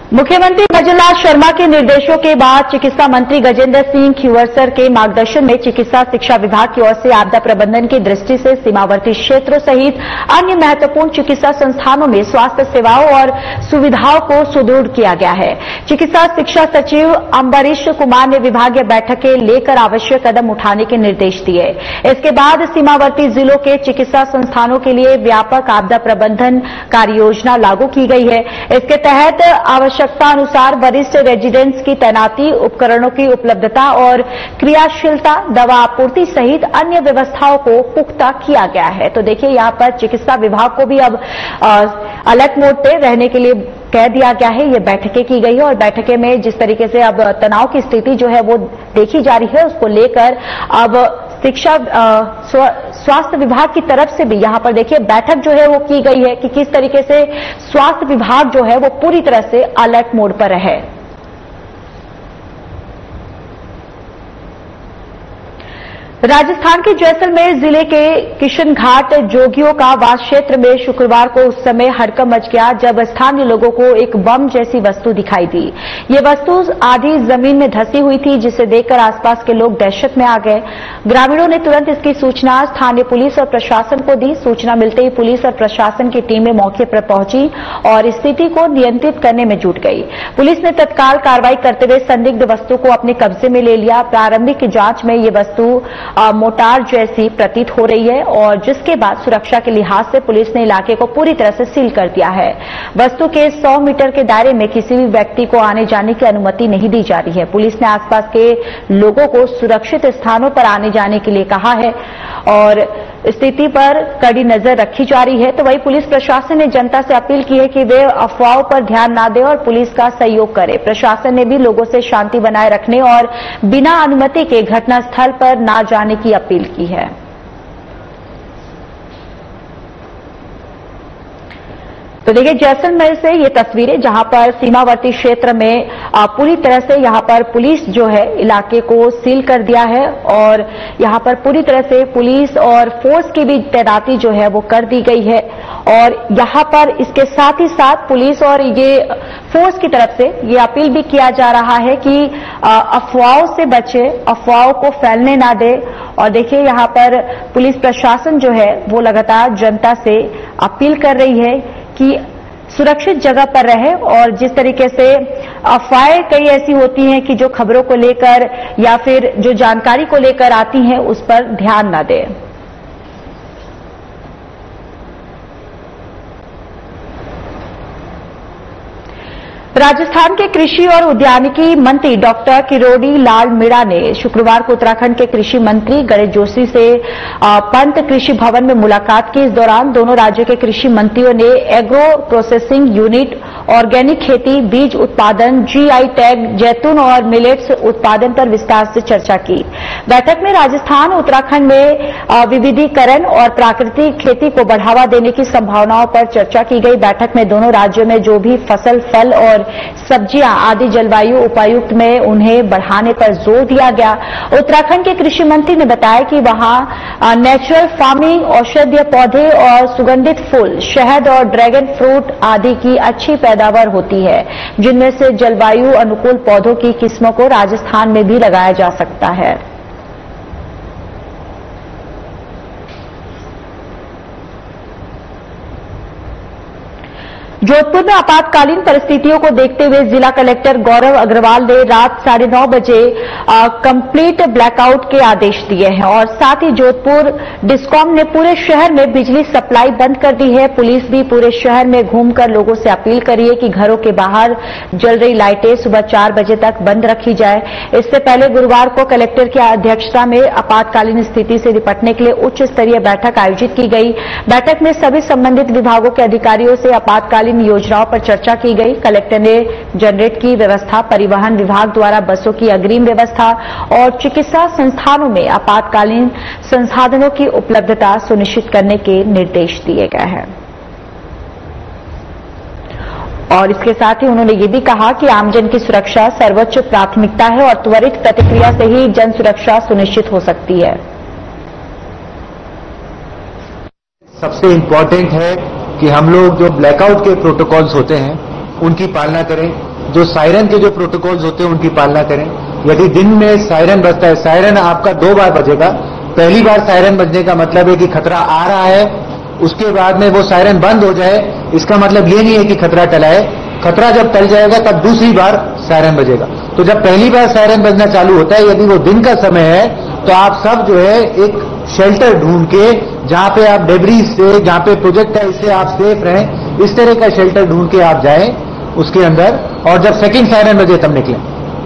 मुख्यमंत्री भजनलाल शर्मा के निर्देशों के बाद चिकित्सा मंत्री गजेंद्र सिंह खींवसर के मार्गदर्शन में चिकित्सा शिक्षा विभाग की ओर से आपदा प्रबंधन की दृष्टि से सीमावर्ती क्षेत्रों सहित अन्य महत्वपूर्ण चिकित्सा संस्थानों में स्वास्थ्य सेवाओं और सुविधाओं को सुदृढ़ किया गया है। चिकित्सा शिक्षा सचिव अम्बरीश कुमार ने विभागीय बैठकें लेकर आवश्यक कदम उठाने के निर्देश दिए। इसके बाद सीमावर्ती जिलों के चिकित्सा संस्थानों के लिए व्यापक आपदा प्रबंधन कार्ययोजना लागू की गई है। इसके तहत आवश्यकता अनुसार वरिष्ठ रेजिडेंट्स की तैनाती, उपकरणों की उपलब्धता और क्रियाशीलता, दवा आपूर्ति सहित अन्य व्यवस्थाओं को पुख्ता किया गया है। तो देखिए, यहां पर चिकित्सा विभाग को भी अब अलर्ट मोड पे रहने के लिए कह दिया गया है। ये बैठकें की गई है और बैठकें में जिस तरीके से अब तनाव की स्थिति जो है वो देखी जा रही है, उसको लेकर अब शिक्षा स्वास्थ्य विभाग की तरफ से भी यहां पर देखिए बैठक जो है वो की गई है कि किस तरीके से स्वास्थ्य विभाग जो है वो पूरी तरह से अलर्ट मोड पर रहे। राजस्थान के जैसलमेर जिले के किशन घाट जोगियों का वास क्षेत्र में शुक्रवार को उस समय हड़कंप मच गया जब स्थानीय लोगों को एक बम जैसी वस्तु दिखाई दी। ये वस्तु आधी जमीन में धंसी हुई थी, जिसे देखकर आसपास के लोग दहशत में आ गए। ग्रामीणों ने तुरंत इसकी सूचना स्थानीय पुलिस और प्रशासन को दी। सूचना मिलते ही पुलिस और प्रशासन की टीमें मौके पर पहुंची और स्थिति को नियंत्रित करने में जुट गई। पुलिस ने तत्काल कार्रवाई करते हुए संदिग्ध वस्तु को अपने कब्जे में ले लिया। प्रारंभिक जांच में ये वस्तु मोटार जैसी प्रतीत हो रही है और जिसके बाद सुरक्षा के लिहाज से पुलिस ने इलाके को पूरी तरह से सील कर दिया है। वस्तु के 100 मीटर के दायरे में किसी भी व्यक्ति को आने जाने की अनुमति नहीं दी जा रही है। पुलिस ने आसपास के लोगों को सुरक्षित स्थानों पर आने जाने के लिए कहा है और स्थिति पर कड़ी नजर रखी जा रही है। तो वही पुलिस प्रशासन ने जनता से अपील की है कि वे अफवाहों पर ध्यान न दें और पुलिस का सहयोग करें। प्रशासन ने भी लोगों से शांति बनाए रखने और बिना अनुमति के घटनास्थल पर न जाने की अपील की है। तो देखिए, जैसलमेर से ये तस्वीरें जहां पर सीमावर्ती क्षेत्र में पूरी तरह से यहां पर पुलिस जो है इलाके को सील कर दिया है और यहां पर पूरी तरह से पुलिस और फोर्स की भी तैनाती जो है वो कर दी गई है। और यहां पर इसके साथ ही साथ पुलिस और ये फोर्स की तरफ से ये अपील भी किया जा रहा है कि अफवाहों से बचे, अफवाहों को फैलने ना दे। और देखिए, यहां पर पुलिस प्रशासन जो है वो लगातार जनता से अपील कर रही है कि सुरक्षित जगह पर रहे और जिस तरीके से अफवाहें कई ऐसी होती हैं कि जो खबरों को लेकर या फिर जो जानकारी को लेकर आती हैं उस पर ध्यान न दें। राजस्थान के कृषि और उद्यानिकी मंत्री डॉक्टर किरोड़ी लाल मीणा ने शुक्रवार को उत्तराखंड के कृषि मंत्री गणेश जोशी से पंत कृषि भवन में मुलाकात की। इस दौरान दोनों राज्यों के कृषि मंत्रियों ने एग्रो प्रोसेसिंग यूनिट, ऑर्गेनिक खेती, बीज उत्पादन, जीआई टैग, जैतून और मिलेट्स उत्पादन पर विस्तार से चर्चा की। बैठक में राजस्थान, उत्तराखंड में विविधीकरण और प्राकृतिक खेती को बढ़ावा देने की संभावनाओं पर चर्चा की गई। बैठक में दोनों राज्यों में जो भी फसल, फल और सब्जियां आदि जलवायु उपायुक्त में उन्हें बढ़ाने पर जोर दिया गया। उत्तराखंड के कृषि मंत्री ने बताया कि वहां नेचुरल फार्मिंग, औषधीय पौधे और सुगंधित फूल, शहद और ड्रैगन फ्रूट आदि की अच्छी पैदावार होती है, जिनमें से जलवायु अनुकूल पौधों की किस्मों को राजस्थान में भी लगाया जा सकता है। जोधपुर में आपातकालीन परिस्थितियों को देखते हुए जिला कलेक्टर गौरव अग्रवाल ने रात 9:30 बजे कंप्लीट ब्लैकआउट के आदेश दिए हैं और साथ ही जोधपुर डिस्कॉम ने पूरे शहर में बिजली सप्लाई बंद कर दी है। पुलिस भी पूरे शहर में घूमकर लोगों से अपील करी है कि घरों के बाहर जल रही लाइटें सुबह 4 बजे तक बंद रखी जाए। इससे पहले गुरुवार को कलेक्टर की अध्यक्षता में आपातकालीन स्थिति से निपटने के लिए उच्च स्तरीय बैठक आयोजित की गई। बैठक में सभी संबंधित विभागों के अधिकारियों से आपातकालीन योजनाओं पर चर्चा की गई। कलेक्टर ने जनरेट की व्यवस्था, परिवहन विभाग द्वारा बसों की अग्रिम व्यवस्था और चिकित्सा संस्थानों में आपातकालीन संसाधनों की उपलब्धता सुनिश्चित करने के निर्देश दिए गए हैं। और इसके साथ ही उन्होंने ये भी कहा कि आमजन की सुरक्षा सर्वोच्च प्राथमिकता है और त्वरित प्रतिक्रिया से ही जन सुरक्षा सुनिश्चित हो सकती है। सबसे इम्पोर्टेंट है कि हम लोग जो ब्लैकआउट के प्रोटोकॉल्स होते हैं उनकी पालना करें। जो सायरन के जो प्रोटोकॉल्स होते हैं उनकी पालना करें। यदि दिन में सायरन बजता है, सायरन आपका 2 बार बजेगा। पहली बार सायरन बजने का मतलब है कि खतरा आ रहा है, उसके बाद में वो सायरन बंद हो जाए, इसका मतलब ये नहीं है कि खतरा टला है। खतरा जब टल जाएगा तब दूसरी बार सायरन बजेगा। तो जब पहली बार सायरन बजना चालू होता है, यदि वो दिन का समय है, तो आप सब जो है एक शेल्टर ढूंढ के, जहां पे आप डेब्रीज से, जहां पे प्रोजेक्टाइल से आप सेफ रहें, इस तरह का शेल्टर ढूंढ के आप जाएं उसके अंदर, और जब सेकंड सायरन बजे तब निकलें।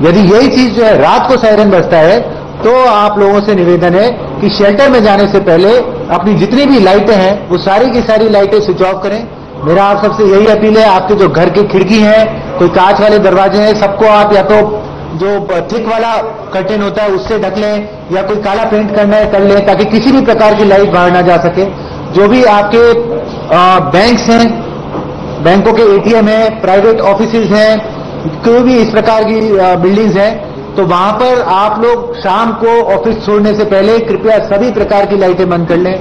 यदि यही चीज जो है रात को सायरन बजता है, तो आप लोगों से निवेदन है कि शेल्टर में जाने से पहले अपनी जितनी भी लाइटें हैं वो सारी की सारी लाइटें स्विच ऑफ करें। मेरा आप सबसे यही अपील है, आपके जो घर की खिड़की हैं, कोई कांच वाले दरवाजे हैं, सबको आप या तो जो थिक वाला कर्टेन होता है उससे ढक लें, या कोई काला पेंट करना है कर लें, ताकि किसी भी प्रकार की लाइट बाहर ना जा सके। जो भी आपके बैंक्स हैं, बैंकों के एटीएम है, प्राइवेट ऑफिसेज हैं, कोई भी इस प्रकार की बिल्डिंग्स हैं, तो वहां पर आप लोग शाम को ऑफिस छोड़ने से पहले कृपया सभी प्रकार की लाइटें बंद कर लें।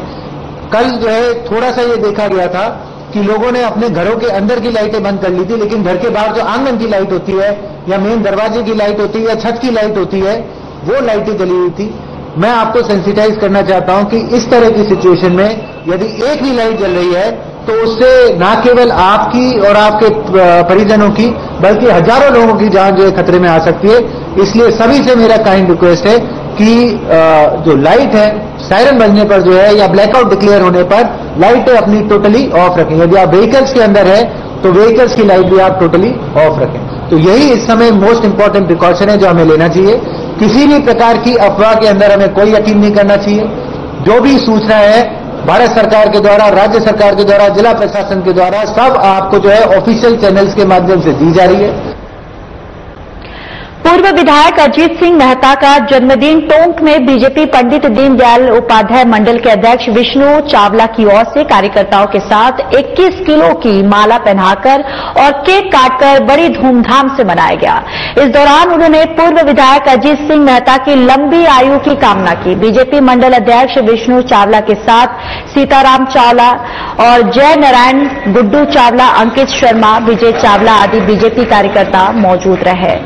कल जो है थोड़ा सा ये देखा गया था कि लोगों ने अपने घरों के अंदर की लाइटें बंद कर ली थी, लेकिन घर के बाहर जो आंगन की लाइट होती है, या मेन दरवाजे की लाइट होती है, या छत की लाइट होती है, वो लाइटें जली हुई थी। मैं आपको सेंसिटाइज करना चाहता हूं कि इस तरह की सिचुएशन में यदि एक भी लाइट जल रही है, तो उससे न केवल आपकी और आपके परिजनों की, बल्कि हजारों लोगों की जान जो है खतरे में आ सकती है। इसलिए सभी से मेरा काइंड रिक्वेस्ट है कि जो लाइट है सायरन बजने पर जो है, या ब्लैकआउट डिक्लेयर होने पर, लाइटें अपनी टोटली ऑफ रखें। यदि आप व्हीकल्स के अंदर है तो व्हीकल्स की लाइट भी आप टोटली ऑफ रखें। तो यही इस समय मोस्ट इंपॉर्टेंट प्रिकॉशन है जो हमें लेना चाहिए। किसी भी प्रकार की अफवाह के अंदर हमें कोई यकीन नहीं करना चाहिए। जो भी सूचना है भारत सरकार के द्वारा, राज्य सरकार के द्वारा, जिला प्रशासन के द्वारा, सब आपको जो है ऑफिशियल चैनल्स के माध्यम से दी जा रही है। पूर्व विधायक अजीत सिंह मेहता का जन्मदिन टोंक में बीजेपी पंडित दीनदयाल उपाध्याय मंडल के अध्यक्ष विष्णु चावला की ओर से कार्यकर्ताओं के साथ 21 किलो की माला पहनाकर और केक काटकर बड़ी धूमधाम से मनाया गया। इस दौरान उन्होंने पूर्व विधायक अजीत सिंह मेहता की लंबी आयु की कामना की। बीजेपी मंडल अध्यक्ष विष्णु चावला के साथ सीताराम चावला और जय नारायण, गुड्डू चावला, अंकित शर्मा, विजय चावला आदि बीजेपी कार्यकर्ता मौजूद रहे।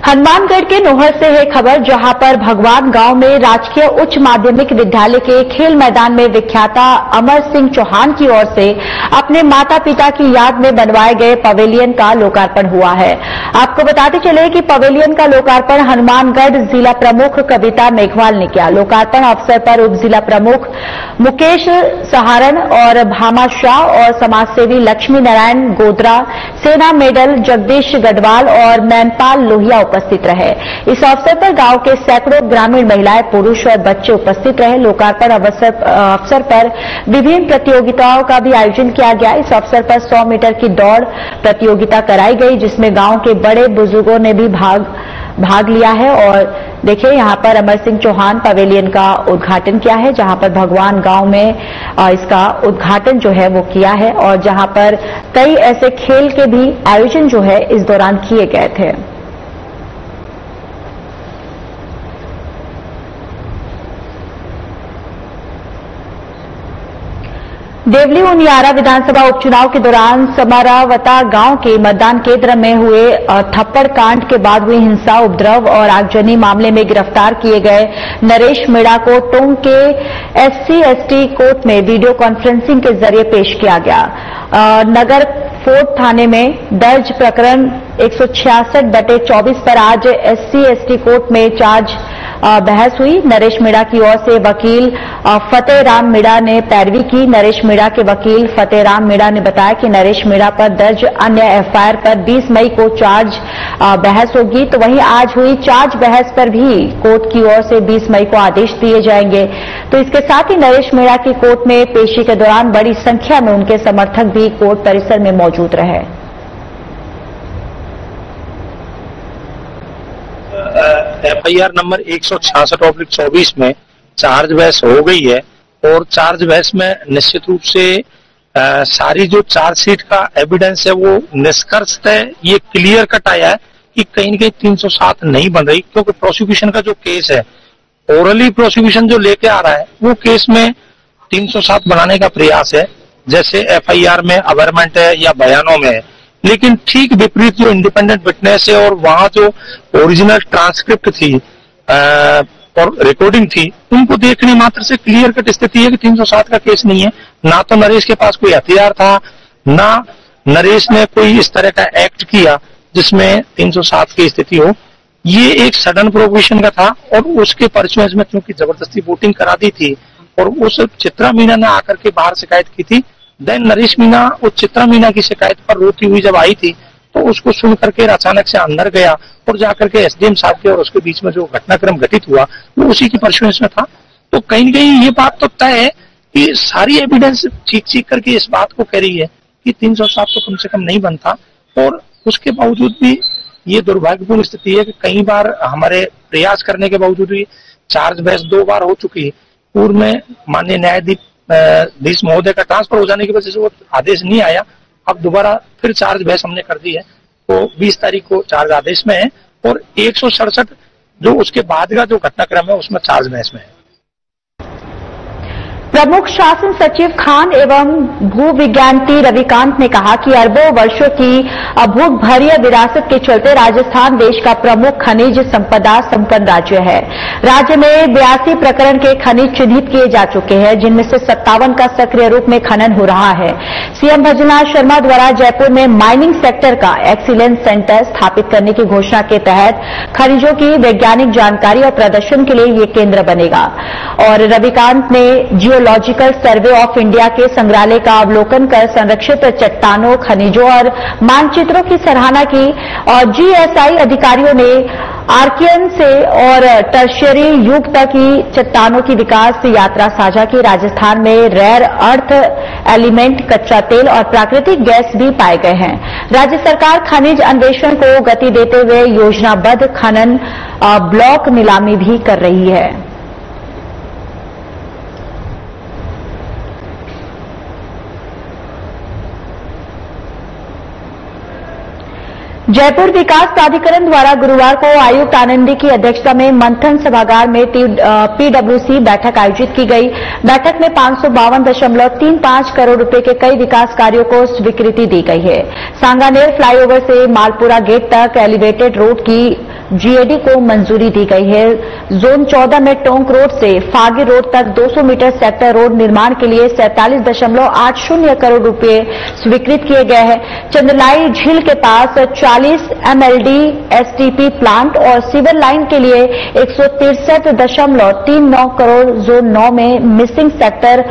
हनुमानगढ़ के नोहर से है खबर, जहां पर भगवान गांव में राजकीय उच्च माध्यमिक विद्यालय के खेल मैदान में विख्याता अमर सिंह चौहान की ओर से अपने माता पिता की याद में बनवाए गए पवेलियन का लोकार्पण हुआ है। आपको बताते चले कि पवेलियन का लोकार्पण हनुमानगढ़ जिला प्रमुख कविता मेघवाल ने किया। लोकार्पण अवसर पर उप जिला प्रमुख मुकेश सहारण और भामा शाह और समाजसेवी लक्ष्मी नारायण गोदरा, सेना मेडल जगदीश गढ़वाल और मैनपाल लोहिया उपस्थित रहे। इस अवसर पर गांव के सैकड़ों ग्रामीण महिलाएं, पुरुष और बच्चे उपस्थित रहे। लोकार्पण अवसर पर विभिन्न प्रतियोगिताओं का भी आयोजन किया गया। इस अवसर पर 100 मीटर की दौड़ प्रतियोगिता कराई गई, जिसमें गांव के बड़े बुजुर्गों ने भी भाग लिया है। और देखिए यहां पर अमर सिंह चौहान पवेलियन का उद्घाटन किया है, जहां पर भगवान गांव में इसका उद्घाटन जो है वो किया है, और जहां पर कई ऐसे खेल के भी आयोजन जो है इस दौरान किए गए थे। देवली उनियारा विधानसभा उपचुनाव के दौरान समारावता गांव के मतदान केंद्र में हुए थप्पड़ कांड के बाद हुई हिंसा, उपद्रव और आगजनी मामले में गिरफ्तार किए गए नरेश मीणा को टोंक के SC/ST कोर्ट में वीडियो कॉन्फ्रेंसिंग के जरिए पेश किया गया। नगर फोर्ट थाने में दर्ज प्रकरण 166/24 पर आज SC/ST कोर्ट में चार्ज बहस हुई। नरेश मीणा की ओर से वकील फतेहराम मीणा ने पैरवी की। नरेश मीणा के वकील फतेहराम मीणा ने बताया कि नरेश मीणा पर दर्ज अन्य FIR पर 20 मई को चार्ज बहस होगी। तो वहीं आज हुई चार्ज बहस पर भी कोर्ट की ओर से 20 मई को आदेश दिए जाएंगे। तो इसके साथ ही नरेश मीणा की कोर्ट में पेशी के दौरान बड़ी संख्या में उनके समर्थक भी कोर्ट परिसर में मौजूद रहे। FIR नंबर 166/24 में चार्ज बहस हो गई है, और चार्ज बहस में निश्चित रूप से सारी जो चार्जशीट का एविडेंस है वो निष्कर्षतः ये क्लियर कट आया है कि कहीं न कहीं 307 नहीं बन रही, क्योंकि प्रोसिक्यूशन का जो केस है, ओरली प्रोसिक्यूशन जो लेके आ रहा है, वो केस में 307 बनाने का प्रयास है, जैसे एफआईआर में अवेयरमेंट है या बयानों में है, लेकिन ठीक विपरीत जो इंडिपेंडेंट विटनेस है और वहां जो ओरिजिनल ट्रांसक्रिप्ट थी और रिकॉर्डिंग थी, उनको देखने मात्र से क्लियर कट स्थिति है कि 307 का केस नहीं है। ना तो नरेश के पास कोई हथियार था, ना नरेश ने कोई इस तरह का एक्ट किया जिसमें 307 की स्थिति हो। ये एक सडन प्रोविजन का था और उसके परचुएज में क्योंकि जबरदस्ती वोटिंग करा दी थी और उस चित्रा मीना ने आकर के बाहर शिकायत की थी। देन नरेश मीना उस चित्रा मीना की शिकायत पर रोती हुई जब आई थी तो उसको सुन करके अचानक से अंदर गया और जाकर के एसडीएम साहब के और उसके बीच में जो घटनाक्रम घटित हुआ वो उसी की परचुएज में था। तो कहीं न कहीं ये बात तो तय है कि सारी एविडेंस चीख करके इस बात को कह रही है कि 307 तो कम से कम नहीं बनता, और उसके बावजूद भी ये दुर्भाग्यपूर्ण स्थिति है कि कई बार हमारे प्रयास करने के बावजूद भी चार्ज बहस 2 बार हो चुकी है। पूर्व में माननीय न्यायाधीश महोदय का ट्रांसफर हो जाने की वजह से वो आदेश नहीं आया, अब दोबारा फिर चार्ज बहस हमने कर दी है, तो 20 तारीख को चार्ज आदेश में है और 167 जो उसके बाद का जो घटनाक्रम है उसमें चार्ज बहस में है। प्रमुख शासन सचिव खान एवं भू विज्ञानी रविकांत ने कहा कि अरबों वर्षों की अभूतपूर्व विरासत के चलते राजस्थान देश का प्रमुख खनिज संपदा संपन्न राज्य है। राज्य में 82 प्रकरण के खनिज चिन्हित किए जा चुके हैं, जिनमें से 57 का सक्रिय रूप में खनन हो रहा है। सीएम भजनलाल शर्मा द्वारा जयपुर में माइनिंग सेक्टर का एक्सीलेंस सेंटर स्थापित करने की घोषणा के तहत खनिजों की वैज्ञानिक जानकारी और प्रदर्शन के लिए ये केंद्र बनेगा। और रविकांत ने जियोलॉजिकल सर्वे ऑफ इंडिया के संग्रहालय का अवलोकन कर संरक्षित चट्टानों, खनिजों और मानचित्रों की सराहना की। और जीएसआई अधिकारियों ने आर्कियन से और टर्शियरी युग तक की चट्टानों की विकास यात्रा साझा की। राजस्थान में रेयर अर्थ एलिमेंट, कच्चा तेल और प्राकृतिक गैस भी पाए गए हैं। राज्य सरकार खनिज अन्वेषण को गति देते हुए योजनाबद्ध खनन ब्लॉक नीलामी भी कर रही है। जयपुर विकास प्राधिकरण द्वारा गुरुवार को आयुक्त आनंदी की अध्यक्षता में मंथन सभागार में पीडब्ल्यूसी बैठक आयोजित की गई। बैठक में 552.35 करोड़ रुपए के कई विकास कार्यों को स्वीकृति दी गई है। सांगानेर फ्लाईओवर से मालपुरा गेट तक एलिवेटेड रोड की जीएडी को मंजूरी दी गई है। जोन 14 में टोंक रोड से फागी रोड तक 200 मीटर सेक्टर रोड निर्माण के लिए 47.80 करोड़ रुपए स्वीकृत किए गए हैं। चंद्रलाई झील के पास 40 एमएलडी एसटीपी प्लांट और सीवर लाइन के लिए 163.39 करोड़, जोन 9 में मिसिंग सेक्टर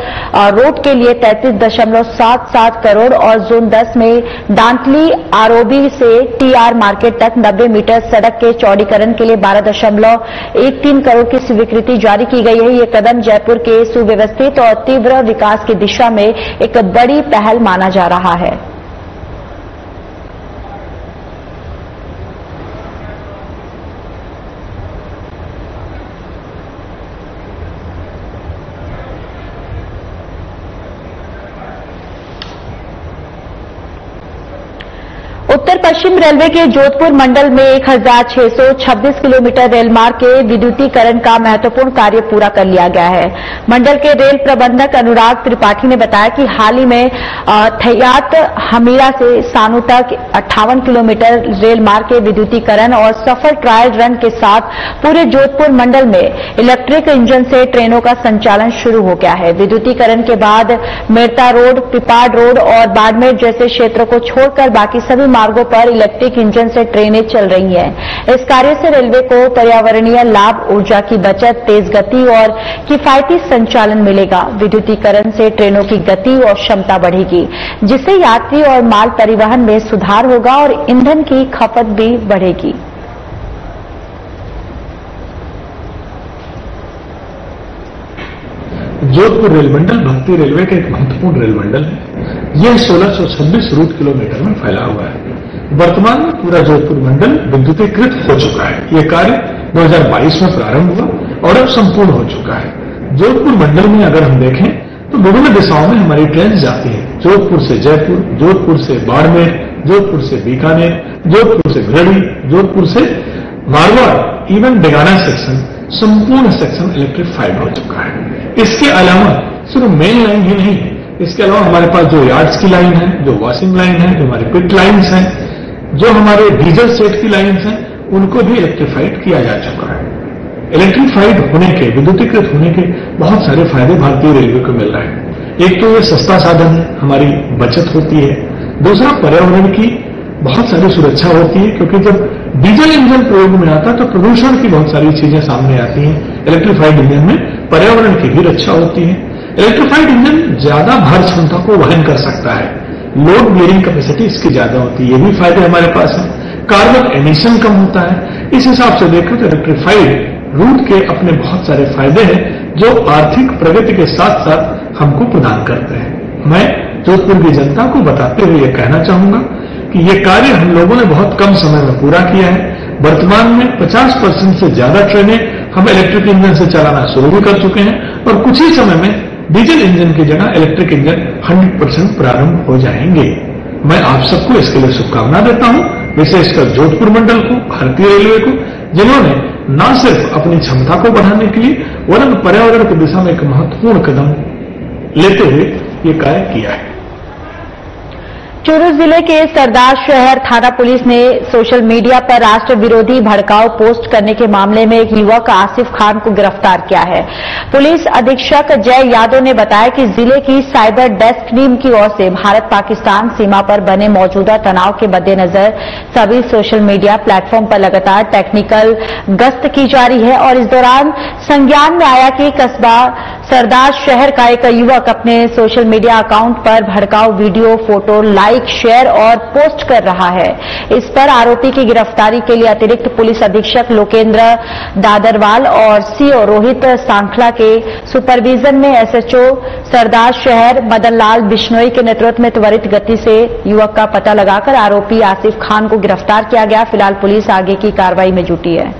रोड के लिए 33.77 करोड़ और जोन 10 में डांटली आरओबी से टीआर मार्केट तक 90 मीटर सड़क के चौड़ीकरण के लिए 12.13 करोड़ की स्वीकृति जारी की गई है। ये कदम जयपुर के सुव्यवस्थित और तीव्र विकास की दिशा में एक बड़ी पहल माना जा रहा है। उत्तर पश्चिम रेलवे के जोधपुर मंडल में 1626 किलोमीटर रेल मार्ग के विद्युतीकरण का महत्वपूर्ण कार्य पूरा कर लिया गया है। मंडल के रेल प्रबंधक अनुराग त्रिपाठी ने बताया कि हाल ही में थैयात हमीरा से सानू तक 58 किलोमीटर रेल मार्ग के विद्युतीकरण और सफल ट्रायल रन के साथ पूरे जोधपुर मंडल में इलेक्ट्रिक इंजन से ट्रेनों का संचालन शुरू हो गया है। विद्युतीकरण के बाद मेड़ता रोड, पिपाड रोड और बाड़मेर जैसे क्षेत्रों को छोड़कर बाकी सभी मार्गों पर इलेक्ट्रिक इंजन से ट्रेनें चल रही हैं। इस कार्य से रेलवे को पर्यावरणीय लाभ, ऊर्जा की बचत, तेज गति और किफायती संचालन मिलेगा। विद्युतीकरण से ट्रेनों की गति और क्षमता बढ़ेगी, जिससे यात्री और माल परिवहन में सुधार होगा और ईंधन की खपत भी बढ़ेगी। जोधपुर रेल मंडल भारतीय रेलवे का एक महत्वपूर्ण रेल मंडल है। यह 1626 रूट किलोमीटर में फैला हुआ है। वर्तमान में पूरा जोधपुर मंडल विद्युतीकृत हो चुका है। यह कार्य 2022 में प्रारंभ हुआ और अब संपूर्ण हो चुका है। जोधपुर मंडल में अगर हम देखें तो विभिन्न दिशाओं में हमारी ट्रेन जाती है। जोधपुर से जयपुर, जोधपुर से बाड़मेर, जोधपुर से बीकानेर, जोधपुर से भिलड़ी, जोधपुर से मारवाड़, इवन डेगाना सेक्शन, संपूर्ण सेक्शन इलेक्ट्रिफाइड हो चुका है। इसके अलावा सिर्फ मेन लाइन ही नहीं, इसके अलावा हमारे पास जो यार्ड्स की लाइन है, जो वॉशिंग लाइन है, जो हमारे पिट लाइन्स हैं, जो हमारे डीजल सेट की लाइन्स हैं, उनको भी इलेक्ट्रीफाइड किया जा चुका है। इलेक्ट्रीफाइड होने के, विद्युतीकृत होने के बहुत सारे फायदे भारतीय रेलवे को मिल रहे हैं। एक तो ये सस्ता साधन है, हमारी बचत होती है। दूसरा, पर्यावरण की बहुत सारी सुरक्षा होती है, क्योंकि जब डीजल इंजन प्रयोग में आता है तो प्रदूषण की बहुत सारी चीजें सामने आती हैं। इलेक्ट्रीफाइड इंजन में पर्यावरण की भी रक्षा होती है। इलेक्ट्रीफाइड इंजन ज्यादा भार क्षमता को वहन कर सकता है, लोड बियरिंग कैपेसिटी इसकी ज्यादा होती है, ये भी फायदे हमारे पास है। कार्बन एमिशन कम होता है। इस हिसाब से देखें तो इलेक्ट्रीफाइड रूट के अपने बहुत सारे फायदे हैं जो आर्थिक प्रगति के साथ साथ हमको प्रदान करते हैं। मैं जोधपुर की जनता को बताते हुए यह कहना चाहूंगा कि ये कार्य हम लोगों ने बहुत कम समय में पूरा किया है। वर्तमान में 50% से ज्यादा ट्रेनें हम इलेक्ट्रिक इंजन से चलाना शुरू भी कर चुके हैं और कुछ ही समय में डीजल इंजन की जगह इलेक्ट्रिक इंजन 100% प्रारंभ हो जाएंगे। मैं आप सबको इसके लिए शुभकामना देता हूं, विशेषकर जोधपुर मंडल को, भारतीय रेलवे को, जिन्होंने न सिर्फ अपनी क्षमता को बढ़ाने के लिए वरन पर्यावरण की दिशा में एक महत्वपूर्ण कदम लेते हुए ये कार्य किया है। चूरू जिले के सरदार शहर थाना पुलिस ने सोशल मीडिया पर राष्ट्र विरोधी भड़काऊ पोस्ट करने के मामले में एक युवक आसिफ खान को गिरफ्तार किया है। पुलिस अधीक्षक जय यादव ने बताया कि जिले की साइबर डेस्क टीम की ओर से भारत पाकिस्तान सीमा पर बने मौजूदा तनाव के मद्देनजर सभी सोशल मीडिया प्लेटफॉर्म पर लगातार टेक्निकल गश्त की जा रही है और इस दौरान संज्ञान में आया कि कस्बा सरदार शहर का एक युवक अपने सोशल मीडिया अकाउंट पर भड़काऊ वीडियो, फोटो लाइक, शेयर और पोस्ट कर रहा है। इस पर आरोपी की गिरफ्तारी के लिए अतिरिक्त पुलिस अधीक्षक लोकेंद्र दादरवाल और सीओ रोहित सांखला के सुपरविजन में एसएचओ सरदार शहर मदन लाल बिश्नोई के नेतृत्व में त्वरित गति से युवक का पता लगाकर आरोपी आसिफ खान को गिरफ्तार किया गया। फिलहाल पुलिस आगे की कार्रवाई में जुटी है।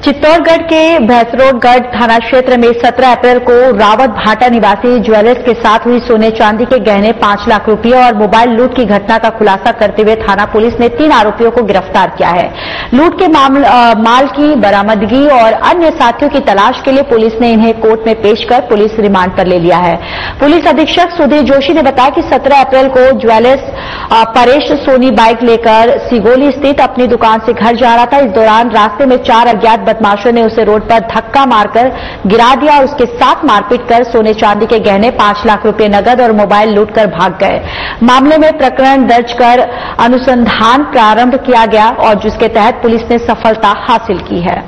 चित्तौड़गढ़ के भैंसरोडगढ़ थाना क्षेत्र में 17 अप्रैल को रावत भाटा निवासी ज्वेलर्स के साथ हुई सोने चांदी के गहने 5 लाख रुपए और मोबाइल लूट की घटना का खुलासा करते हुए थाना पुलिस ने 3 आरोपियों को गिरफ्तार किया है। लूट के माल की बरामदगी और अन्य साथियों की तलाश के लिए पुलिस ने इन्हें कोर्ट में पेश कर पुलिस रिमांड पर ले लिया है। पुलिस अधीक्षक सुधीर जोशी ने बताया कि 17 अप्रैल को ज्वेलर्स परेश सोनी बाइक लेकर सिगोली स्थित अपनी दुकान से घर जा रहा था। इस दौरान रास्ते में 4 अज्ञात बदमाशों ने उसे रोड पर धक्का मारकर गिरा दिया। उसके साथ मारपीट कर सोने चांदी के गहने 5 लाख रुपए नगद और मोबाइल लूटकर भाग गए। मामले में प्रकरण दर्ज कर अनुसंधान प्रारंभ किया गया और जिसके तहत पुलिस ने सफलता हासिल की है।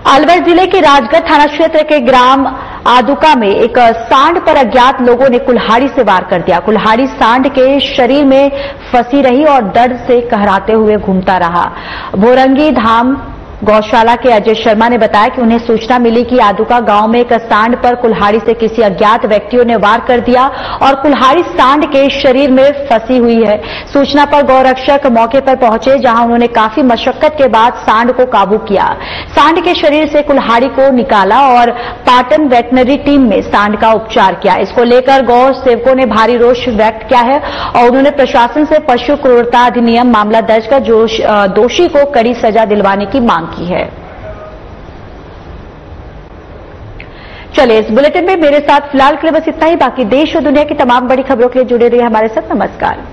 अलवर जिले के राजगढ़ थाना क्षेत्र के ग्राम आदुका में एक सांड पर अज्ञात लोगों ने कुल्हाड़ी से वार कर दिया। कुल्हाड़ी सांड के शरीर में फंसी रही और दर्द से कहराते हुए घूमता रहा। भोरंगी धाम गौशाला के अजय शर्मा ने बताया कि उन्हें सूचना मिली कि आदुका गांव में एक सांड पर कुल्हाड़ी से किसी अज्ञात व्यक्तियों ने वार कर दिया और कुल्हाड़ी सांड के शरीर में फंसी हुई है। सूचना पर गौरक्षक मौके पर पहुंचे, जहां उन्होंने काफी मशक्कत के बाद सांड को काबू किया। सांड के शरीर से कुल्हाड़ी को निकाला और पाटन वेटनरी टीम में सांड का उपचार किया। इसको लेकर गौ सेवकों ने भारी रोष व्यक्त किया है और उन्होंने प्रशासन से पशु क्रूरता अधिनियम मामला दर्ज कर दोषी को कड़ी सजा दिलवाने की मांग की है। चलिए, इस बुलेटिन में मेरे साथ फिलहाल के लिए बस इतना ही। बाकी देश और दुनिया की तमाम बड़ी खबरों के लिए जुड़े रहिए हमारे साथ। नमस्कार।